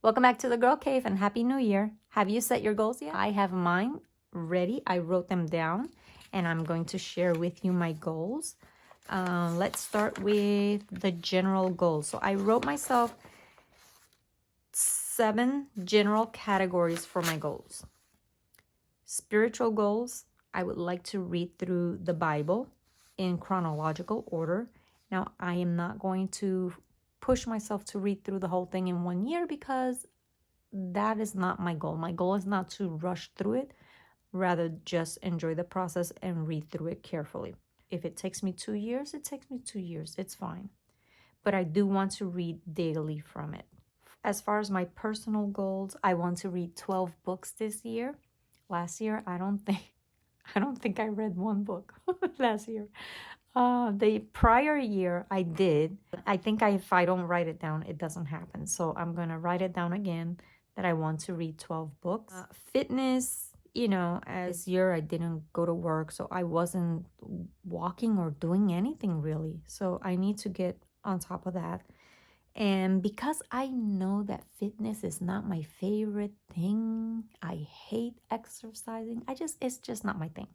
Welcome back to the Girl Cave and Happy New Year. Have you set your goals yet? I have mine ready. I wrote them down and I'm going to share with you my goals. Let's start with the general goals. So I wrote myself 7 general categories for my goals. Spiritual goals, I would like to read through the Bible in chronological order. Now, I am not going to push myself to read through the whole thing in 1 year because that is not my goal. My goal is not to rush through it, rather just enjoy the process and read through it carefully. If it takes me 2 years, it takes me 2 years. It's fine. But I do want to read daily from it. As far as my personal goals, I want to read 12 books this year. Last year, I don't think I read 1 book last year. The prior year I did. I think if I don't write it down, it doesn't happen. So I'm going to write it down again that I want to read 12 books. Fitness, as year I didn't go to work, so I wasn't walking or doing anything really. So I need to get on top of that. And because I know that fitness is not my favorite thing, I hate exercising. It's just not my thing.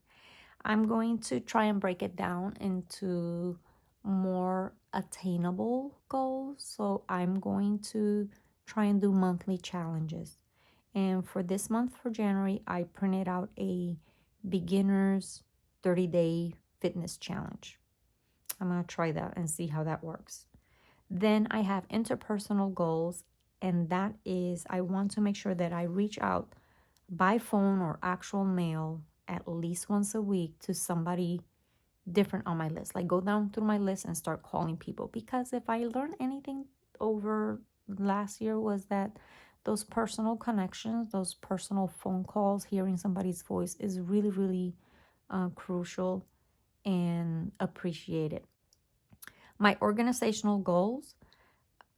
I'm going to try and break it down into more attainable goals. So I'm going to try and do monthly challenges. And for this month, for January, I printed out a beginner's 30-day fitness challenge. I'm going to try that and see how that works. Then I have interpersonal goals, and that is I want to make sure that I reach out by phone or actual mail at least once a week to somebody different on my list. Like go down through my list and start calling people. Because if I learned anything over last year was that those personal connections, those personal phone calls, hearing somebody's voice is really, really crucial and appreciated. My organizational goals,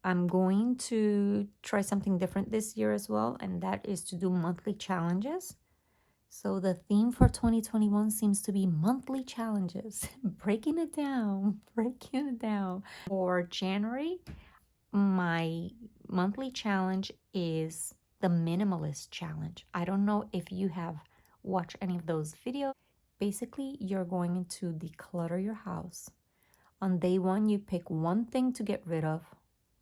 I'm going to try something different this year as well, and that is to do monthly challenges. So the theme for 2021 seems to be monthly challenges, breaking it down. For January, my monthly challenge is the minimalist challenge. I don't know if you have watched any of those videos. Basically, you're going to declutter your house. On day 1, you pick 1 thing to get rid of.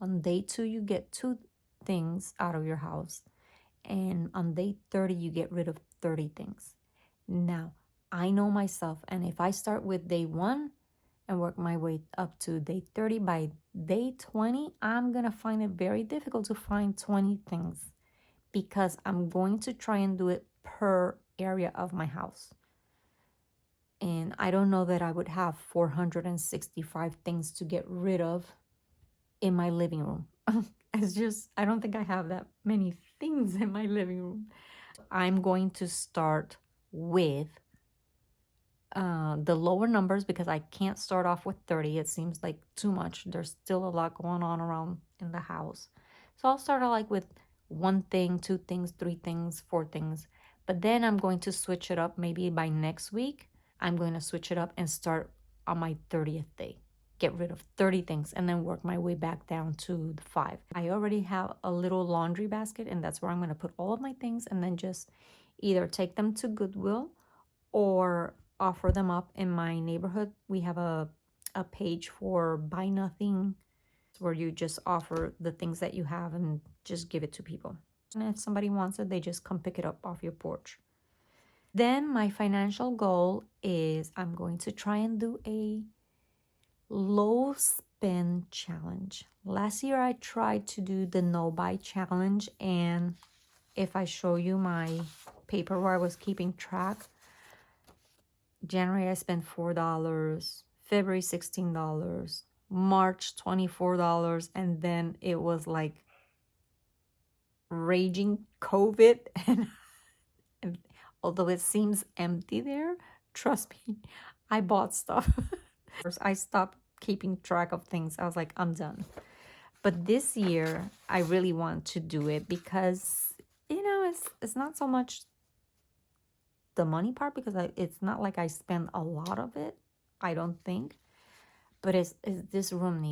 On day 2, you get 2 things out of your house. And on day 30, you get rid of 30 things. Now, I know myself, and if I start with day 1 and work my way up to day 30, by day 20, I'm going to find it very difficult to find 20 things because I'm going to try and do it per area of my house. And I don't know that I would have 465 things to get rid of in my living room. I don't think I have that many things in my living room. I'm going to start with the lower numbers because I can't start off with 30. It seems like too much. There's still a lot going on around in the house. So I'll start out like with 1 thing, 2 things, 3 things, 4 things. But then I'm going to switch it up. Maybe by next week, I'm going to switch it up and start on my 30th day. Get rid of 30 things and then work my way back down to the 5. I already have a little laundry basket, and that's where I'm going to put all of my things and then just either take them to Goodwill or offer them up in my neighborhood. We have a page for buy nothing where you just offer the things that you have and just give it to people. And if somebody wants it, they just come pick it up off your porch. Then my financial goal is I'm going to try and do a low spend challenge. Last year I tried to do the no buy challenge, and if I show you my paper where I was keeping track, January I spent $4, February $16, March $24, and then it was like raging COVID and although it seems empty there, trust me, I bought stuff. I stopped keeping track of things. I was like, I'm done. But this year, I really want to do it because, it's not so much the money part because it's not like I spend a lot of it, I don't think. But this room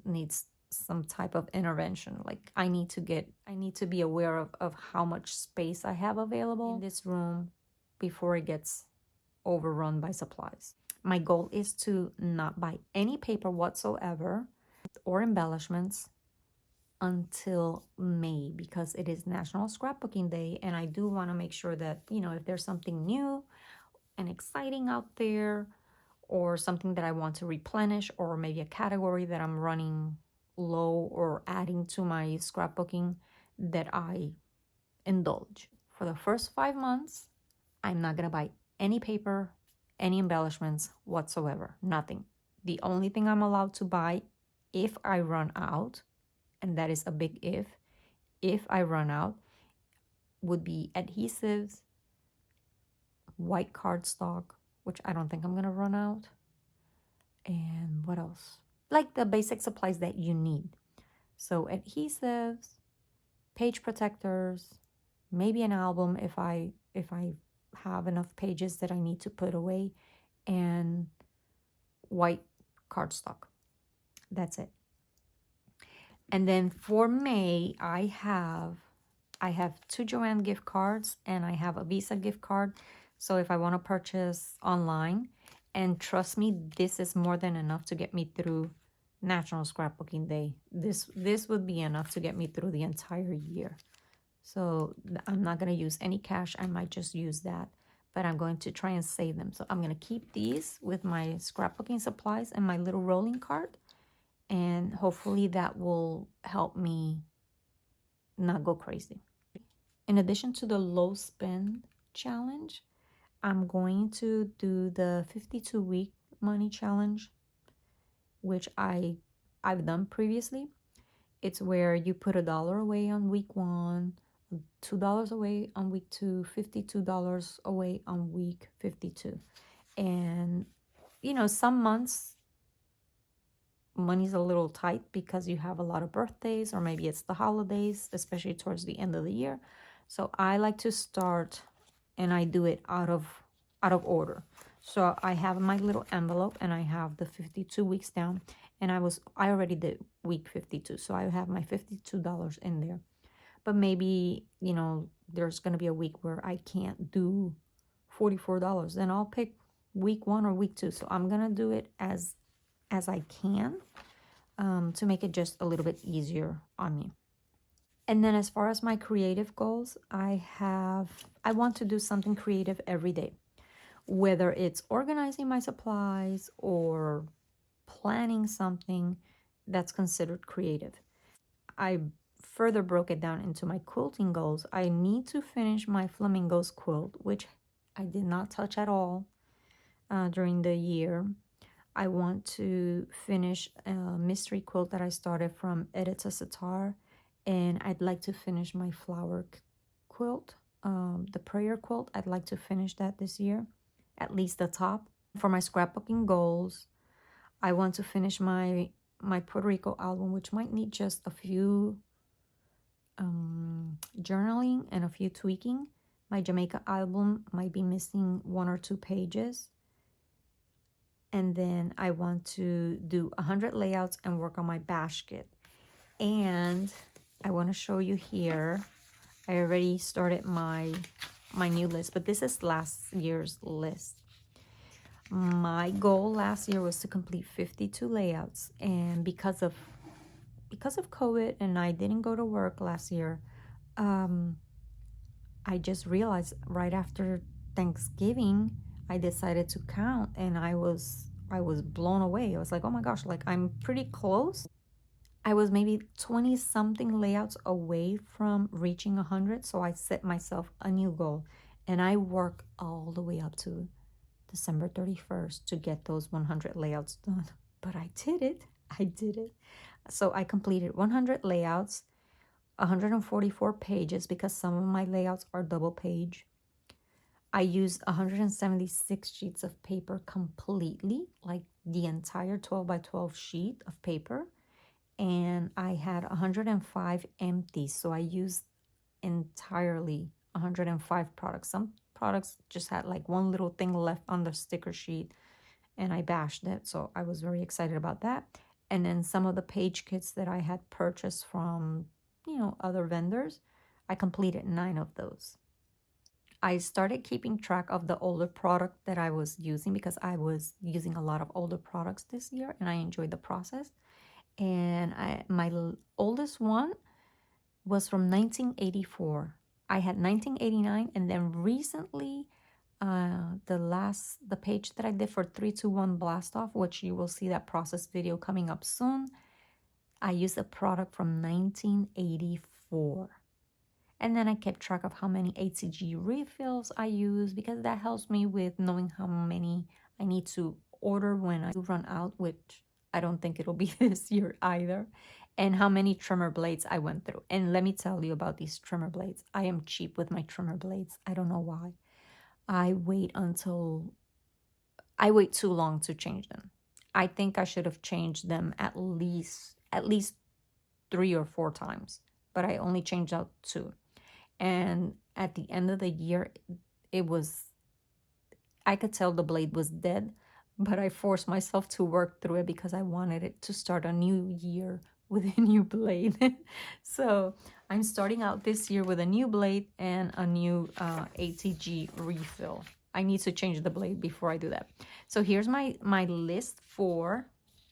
needs some type of intervention. Like I need to be aware of how much space I have available in this room before it gets overrun by supplies. My goal is to not buy any paper whatsoever or embellishments until May, because it is National Scrapbooking Day, and I do want to make sure that, you know, if there's something new and exciting out there, or something that I want to replenish, or maybe a category that I'm running low or adding to my scrapbooking, that I indulge. For the first 5 months, I'm not gonna buy any paper, any embellishments whatsoever, nothing. The only thing I'm allowed to buy if I run out, and that is a big if I run out, would be adhesives, white cardstock, which I don't think I'm gonna run out. And what else? Like the basic supplies that you need. So adhesives, page protectors, maybe an album if I have enough pages that I need to put away, and white cardstock. That's it. And then for May, I have 2 Joanne gift cards and I have a Visa gift card. So if I want to purchase online, and trust me, this is more than enough to get me through National Scrapbooking Day. This would be enough to get me through the entire year. So I'm not going to use any cash. I might just use that, but I'm going to try and save them. So I'm going to keep these with my scrapbooking supplies and my little rolling cart. And hopefully that will help me not go crazy. In addition to the low spend challenge, I'm going to do the 52-week money challenge, which I've done previously. It's where you put $1 away on week 1, $2 away on week 2, $52 away on week 52. And, you know, some months money's a little tight because you have a lot of birthdays, or maybe it's the holidays, especially towards the end of the year. So I like to start, and I do it out of order. So I have my little envelope and I have the 52 weeks down, and I already did week 52. So I have my $52 in there. But maybe, you know, there's going to be a week where I can't do $44. Then I'll pick week 1 or week 2. So I'm going to do it as I can, to make it just a little bit easier on me. And then as far as my creative goals, I want to do something creative every day, whether it's organizing my supplies or planning something that's considered creative. I further broke it down into my quilting goals. I need to finish my flamingos quilt, which I did not touch at all during the year. I want to finish a mystery quilt that I started from Edita Sitar, and I'd like to finish my flower quilt, the prayer quilt. I'd like to finish that this year, at least the top. For my scrapbooking goals, I want to finish my Puerto Rico album, which might need just a few journaling and a few tweaking. My Jamaica album might be missing 1 or 2 pages. And then I want to do 100 layouts and work on my basket. And I want to show you here, I already started my new list, but this is last year's list. My goal last year was to complete 52 layouts, and because of COVID and I didn't go to work last year, I just realized right after Thanksgiving I decided to count, and I was blown away. I was like, oh my gosh, like I'm pretty close. I was maybe 20 something layouts away from reaching 100. So I set myself a new goal, and I work all the way up to December 31st to get those 100 layouts done. But I did it. So I completed 100 layouts, 144 pages, because some of my layouts are double page. I used 176 sheets of paper completely, like the entire 12 by 12 sheet of paper. And I had 105 empty. So I used entirely 105 products. Some products just had like one little thing left on the sticker sheet, and I bashed it. So I was very excited about that. And then some of the page kits that I had purchased from, other vendors, I completed 9 of those. I started keeping track of the older product that I was using because I was using a lot of older products this year and I enjoyed the process. And my oldest one was from 1984. I had 1989, and then recently, the page that I did for 321 Blast Off, which you will see that process video coming up soon, I used a product from 1984. And then I kept track of how many ATG refills I use because that helps me with knowing how many I need to order when I run out, which I don't think it'll be this year either, and how many trimmer blades I went through. And let me tell you about these trimmer blades. I am cheap with my trimmer blades. I don't know why. I wait too long to change them. I think I should have changed them at least 3 or 4 times, but I only changed out 2. And at the end of the year, I could tell the blade was dead, but I forced myself to work through it because I wanted it to start a new year with a new blade. So I'm starting out this year with a new blade and a new ATG refill. I need to change the blade before I do that. So here's my list for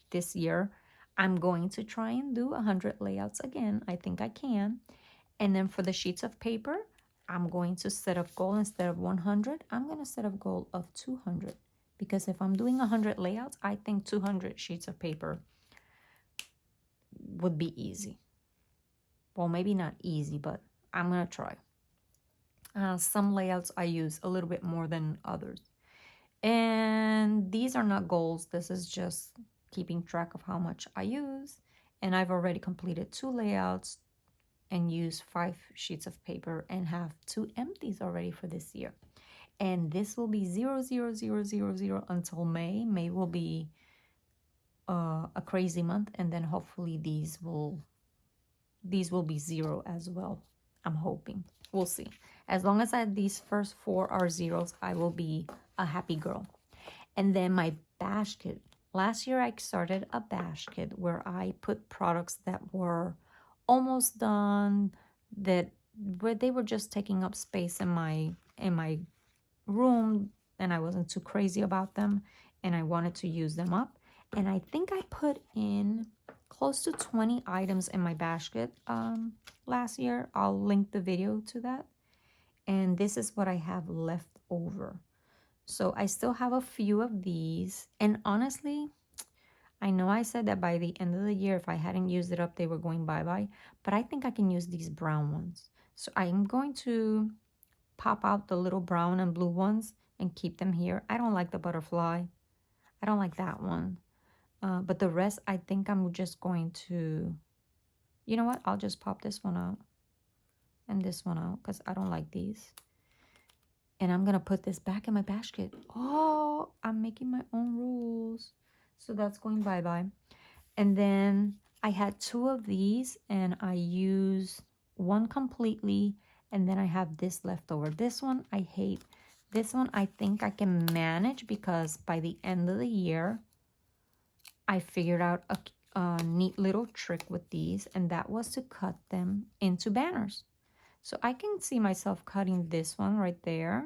this year. I'm going to try and do 100 layouts again. I think I can. And then for the sheets of paper, I'm going to set a goal instead of 100. I'm going to set a goal of 200 because if I'm doing 100 layouts, I think 200 sheets of paper would be easy. Well, maybe not easy, but I'm going to try. Some layouts I use a little bit more than others. And these are not goals. This is just keeping track of how much I use. And I've already completed 2 layouts and use 5 sheets of paper and have 2 empties already for this year. And this will be 0, 0, 0, 0, 0 until May. May will be a crazy month, and then hopefully these will be 0 as well. I'm hoping. We'll see. As long as these first 4 are zeros, I will be a happy girl. And then my bash kit. Last year I started a bash kit where I put products that were almost done, where they were just taking up space in my room, and I wasn't too crazy about them, and I wanted to use them up. And I think I put in close to 20 items in my basket last year. I'll link the video to that. And this is what I have left over. So I still have a few of these, and honestly, I know I said that by the end of the year, if I hadn't used it up, they were going bye-bye. But I think I can use these brown ones. So I'm going to pop out the little brown and blue ones and keep them here. I don't like the butterfly. I don't like that one. But the rest, I think I'm just going to... You know what? I'll just pop this one out and this one out because I don't like these. And I'm going to put this back in my basket. Oh, I'm making my own rules. So that's going bye-bye. And then I had 2 of these and I used one completely. And then I have this left over. This one I hate. This one I think I can manage because by the end of the year, I figured out a neat little trick with these. And that was to cut them into banners. So I can see myself cutting this one right there.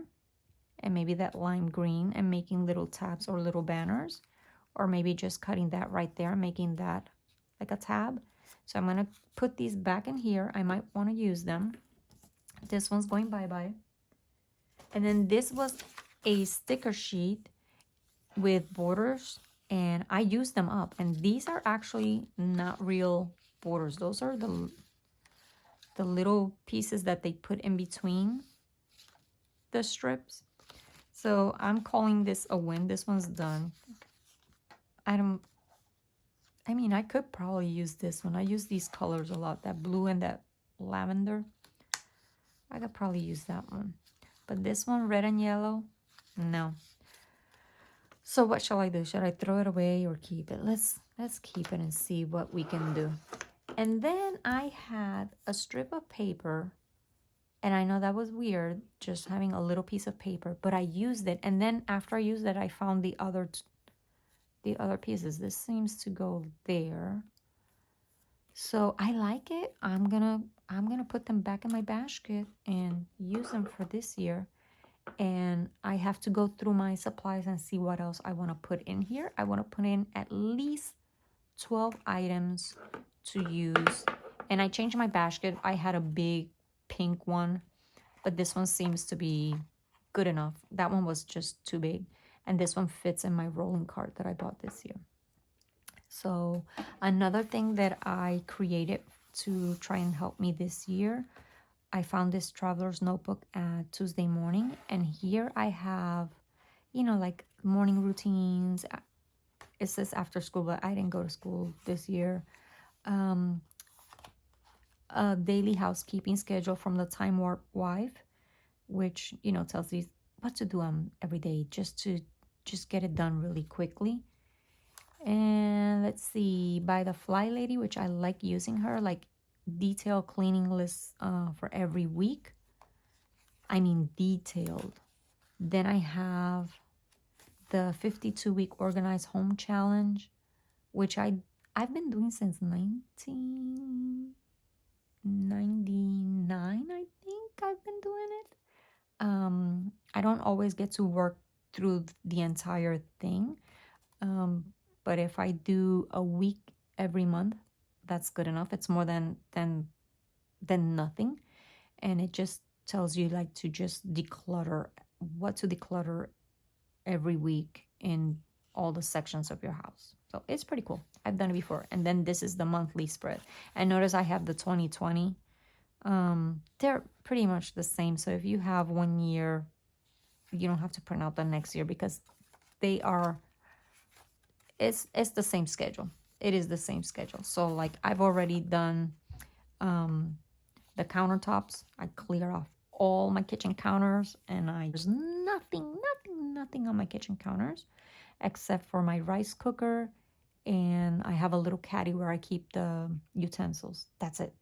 And maybe that lime green and making little tabs or little banners. Or maybe just cutting that right there, making that like a tab. So I'm going to put these back in here. I might want to use them. This one's going bye-bye. And then this was a sticker sheet with borders, and I used them up. And these are actually not real borders. Those are the little pieces that they put in between the strips. So I'm calling this a win. This one's done. I mean, I could probably use this one. I use these colors a lot, that blue and that lavender. I could probably use that one. But this one, red and yellow, no. So what shall I do? Should I throw it away or keep it? Let's keep it and see what we can do. And then I had a strip of paper, and I know that was weird, just having a little piece of paper, but I used it. And then after I used it, I found the other the other pieces. This seems to go there. So I like it. I'm gonna put them back in my basket and use them for this year. And I have to go through my supplies and see what else I want to put in here. I want to put in at least 12 items to use. And I changed my basket. I had a big pink one, but this one seems to be good enough. That one was just too big. And this one fits in my rolling cart that I bought this year. So another thing that I created to try and help me this year, I found this traveler's notebook at Tuesday morning. And here I have, you know, like morning routines. It says after school, but I didn't go to school this year. A daily housekeeping schedule from the Time Warp wife, which, you know, tells you what to do every day just to get it done really quickly. And let's see, by the Fly Lady, which I like using her, like detailed cleaning lists for every week. I mean detailed. Then I have the 52-week organized home challenge, which I've been doing since 1999. I think I've been doing it. I don't always get to work through the entire thing. But if I do a week every month, that's good enough. It's more than nothing. And it just tells you like to just declutter, what to declutter every week in all the sections of your house. So it's pretty cool. I've done it before. And then this is the monthly spread. And notice I have the 2020. They're pretty much the same. So if you have 1 year, you don't have to print out the next year because they are, it's the same schedule. It is the same schedule. So like I've already done the countertops. I clear off all my kitchen counters, and there's nothing on my kitchen counters except for my rice cooker, and I have a little caddy where I keep the utensils. That's it.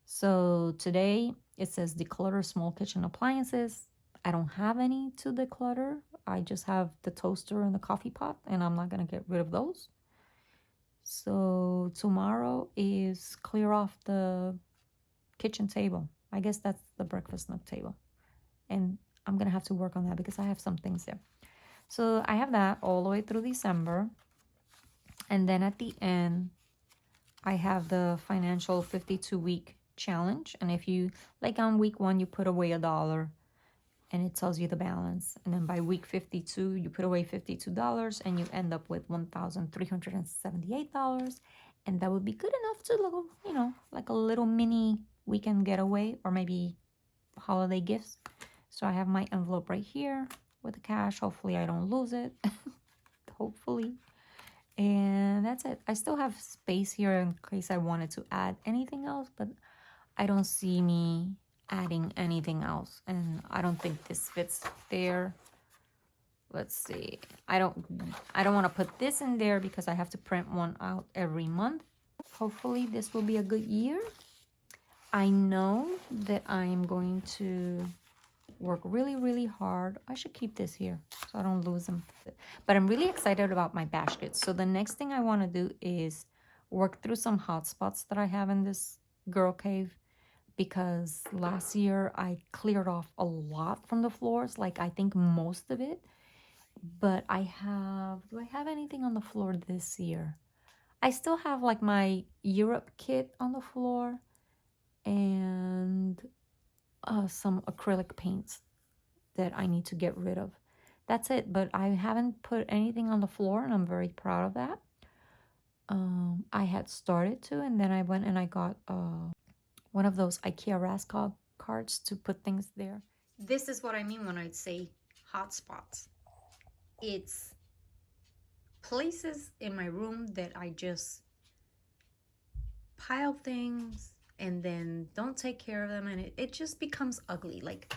So today it says declutter small kitchen appliances. I don't have any to declutter. I just have the toaster and the coffee pot, and I'm not gonna get rid of those. So tomorrow is clear off the kitchen table. I guess that's the breakfast nook table. And I'm gonna have to work on that because I have some things there. So I have that all the way through December. And then at the end, I have the financial 52-week challenge. And if you, like on week 1, you put away $1 and it tells you the balance. And then by week 52, you put away $52 and you end up with $1,378. And that would be good enough to, you know, like a little mini weekend getaway or maybe holiday gifts. So I have my envelope right here with the cash. Hopefully I don't lose it. Hopefully. And that's it. I still have space here in case I wanted to add anything else, but I don't see me adding anything else. And I don't think this fits there. Let's see. I don't want to put this in there because I have to print one out every month. Hopefully this will be a good year. I know that I am going to work really, really hard. I should keep this here so I don't lose them. But I'm really excited about my baskets. So the next thing I want to do is work through some hot spots that I have in this girl cave, because last year I cleared off a lot from the floors, like I think most of it. But do I have anything on the floor this year? I still have like my Europe kit on the floor and some acrylic paints that I need to get rid of. That's it, but I haven't put anything on the floor, and I'm very proud of that. I had started to, and then I went and I got one of those IKEA Raskog cards to put things there. This is what I mean when I say hot spots. It's places in my room that I just pile things and then don't take care of them, and it just becomes ugly. Like,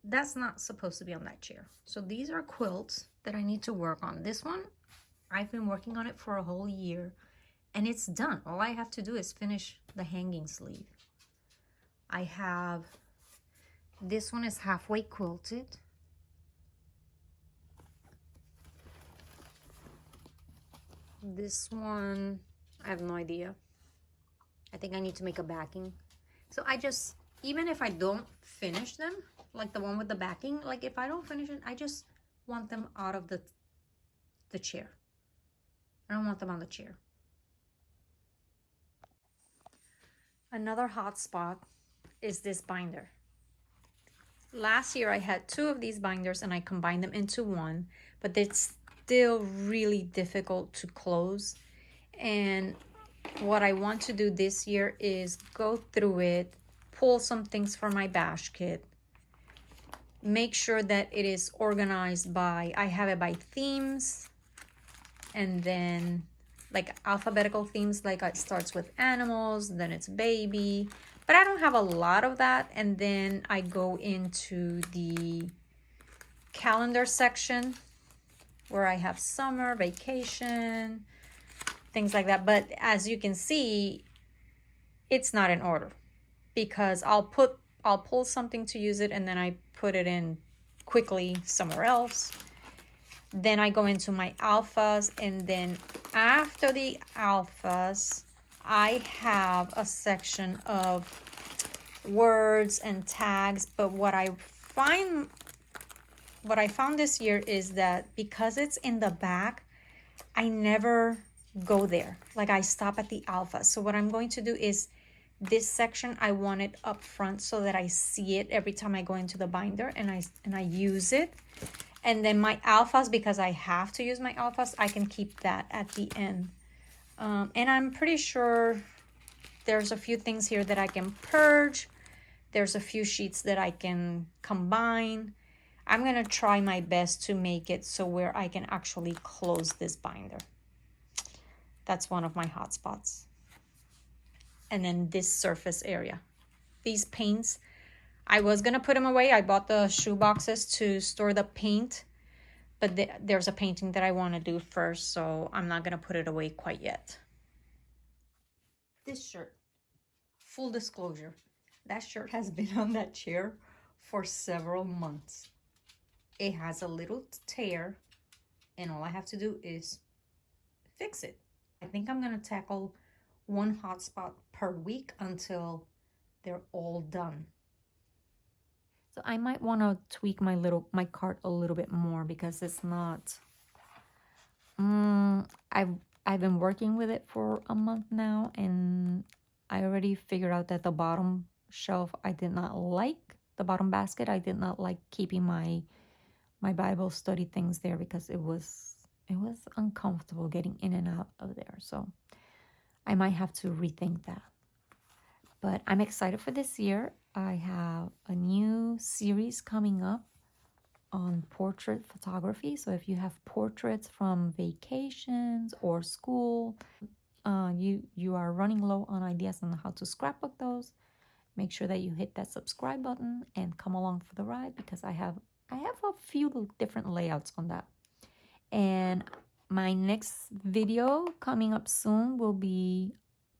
that's not supposed to be on that chair. So these are quilts that I need to work on. This one, I've been working on it for a whole year, and it's done. All I have to do is finish the hanging sleeve. I have, this one is halfway quilted. This one, I have no idea. I think I need to make a backing. So I just, even if I don't finish them, like the one with the backing, like if I don't finish it, I just want them out of the chair. I don't want them on the chair. Another hot spot is this binder. Last year I had 2 of these binders and I combined them into one, but it's still really difficult to close. And what I want to do this year is go through it, pull some things from my bash kit, make sure that it is organized by, I have it by themes, and then like alphabetical themes, like it starts with animals, then it's baby, but I don't have a lot of that. And then I go into the calendar section where I have summer, vacation, things like that. But as you can see, it's not in order because I'll pull something to use it and then I put it in quickly somewhere else. Then I go into my alphas, and then after the alphas, I have a section of words and tags. But what I found this year is that because it's in the back, I never go there. Like I stop at the alpha. So what I'm going to do is this section, I want it up front so that I see it every time I go into the binder and I use it. And then my alphas, because I have to use my alphas, I can keep that at the end. And I'm pretty sure there's a few things here that I can purge. There's a few sheets that I can combine. I'm going to try my best to make it so where I can actually close this binder. That's one of my hot spots. And then this surface area. These paints, I was going to put them away. I bought the shoe boxes to store the paint, but there's a painting that I want to do first, so I'm not going to put it away quite yet. This shirt, full disclosure, that shirt has been on that chair for several months. It has a little tear, and all I have to do is fix it. I think I'm going to tackle one hotspot per week until they're all done. So I might want to tweak my cart a little bit more because it's not. I've been working with it for a month now, and I already figured out that the bottom shelf I did not like. The bottom basket I did not like keeping my Bible study things there because it was uncomfortable getting in and out of there. So I might have to rethink that. But I'm excited for this year. I have a new series coming up on portrait photography. So if you have portraits from vacations or school, you are running low on ideas on how to scrapbook those, make sure that you hit that subscribe button and come along for the ride because I have a few different layouts on that. And my next video coming up soon will be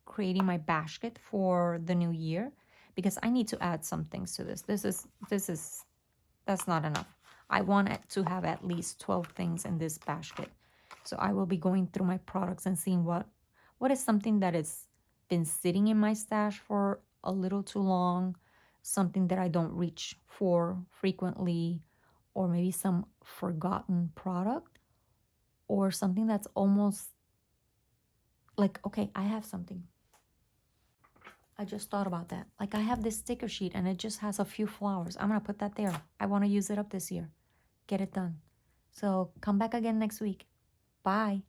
creating my basket for the new year because I need to add some things to this. That's not enough. I want it to have at least 12 things in this basket. So I will be going through my products and seeing what is something that has been sitting in my stash for a little too long, something that I don't reach for frequently, or maybe some forgotten product, or something that's almost like, okay, I have something. I just thought about that. Like I have this sticker sheet and it just has a few flowers. I'm going to put that there. I want to use it up this year. Get it done. So come back again next week. Bye.